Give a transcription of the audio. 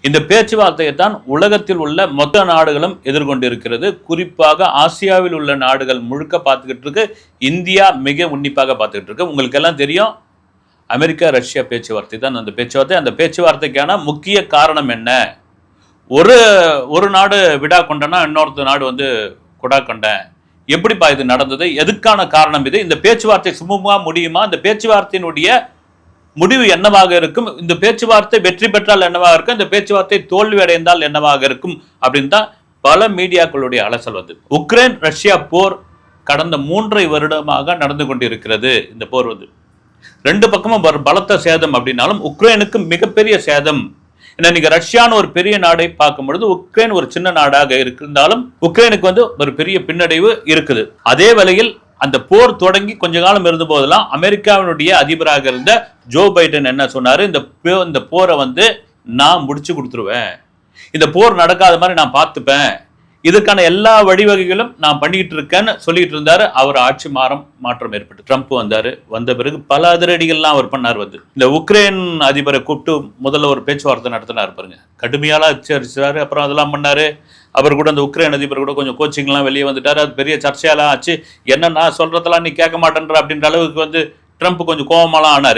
இந்த பேச்சுவார்த்தையை தான் உலகத்தில் உள்ள மொத்த நாடுகளும் எதிர்கொண்டிருக்கிறது. குறிப்பாக ஆசியாவில் உள்ள நாடுகள் முழுக்க பார்த்துக்கிட்டு இருக்கு. இந்தியா மிக உன்னிப்பாக பார்த்துக்கிட்டு இருக்கு. உங்களுக்கு எல்லாம் தெரியும், அமெரிக்கா ரஷ்யா பேச்சுவார்த்தை தான் அந்த பேச்சுவார்த்தை. அந்த பேச்சுவார்த்தைக்கான முக்கிய காரணம் என்ன? ஒரு நாடு விடா கொண்டனா இன்னொரு நாடு வந்து குடா கொண்டேன். எப்படிப்பா இது நடந்தது? எதுக்கான காரணம் இது? இந்த பேச்சுவார்த்தை சுமூகமா முடியுமா? இந்த பேச்சுவார்த்தையினுடைய முடிவு என்னவாக இருக்கும்? இந்த பேச்சுவார்த்தை வெற்றி பெற்றால் என்னவாக இருக்கும்? இந்த பேச்சுவார்த்தை தோல்வி அடைந்தால் என்னவாக இருக்கும் அப்படின்னு தான் பல மீடியாக்களுடைய அலசல் வந்து. உக்ரைன் ரஷ்யா போர் கடந்த 3.5 வருடமாக நடந்து கொண்டிருக்கிறது. இந்த போர் வந்து ரெண்டு பக்கமும் பலத்த சேதம் அப்படின்னாலும் உக்ரைனுக்கு மிகப்பெரிய சேதம். ஏன்னா நீங்க ரஷ்யான்னு ஒரு பெரிய நாடை பார்க்கும் பொழுது உக்ரைன் ஒரு சின்ன நாடாக இருந்தாலும் உக்ரைனுக்கு வந்து ஒரு பெரிய பின்னடைவு இருக்குது. அதே வேளையில் அந்த போர் தொடங்கி கொஞ்ச காலம் இருந்த போதெல்லாம் அமெரிக்காவினுடைய அதிபராக இருந்த ஜோ பைடன் என்ன சொன்னாரு? இந்த போரை வந்து நான் முடிச்சு கொடுத்துருவேன், இந்த போர் நடக்காத மாதிரி நான் பார்த்துப்பேன், இதுக்கான எல்லா வழிவகைகளும் நான் பண்ணிக்கிட்டு இருக்கேன்னு சொல்லிட்டு இருந்தாரு. அவர் ஆட்சி மாற்றம் ஏற்பட்டு ட்ரம்ப் வந்த பிறகு பல அதிரடிகள்லாம் அவர் பண்ணார். வந்து இந்த உக்ரைன் அதிபரை கூப்பிட்டு முதல்ல ஒரு பேச்சுவார்த்தை நடத்தினார் பாருங்க. கடுமையாலாம் எச்சரிச்சாரு. அப்புறம் அதெல்லாம் பண்ணாரு. அவர் கூட அந்த உக்ரைன் அதிபர் கூட கொஞ்சம் கோச்சிங்லாம் வெளியே வந்துட்டாரு. அது பெரிய சர்ச்சையெல்லாம் ஆச்சு. என்ன நான் சொல்றதெல்லாம் நீ கேட்க மாட்டேன்ற அப்படின்ற அளவுக்கு வந்து ட்ரம்ப் கொஞ்சம் கோபமாலாம் ஆனாரு.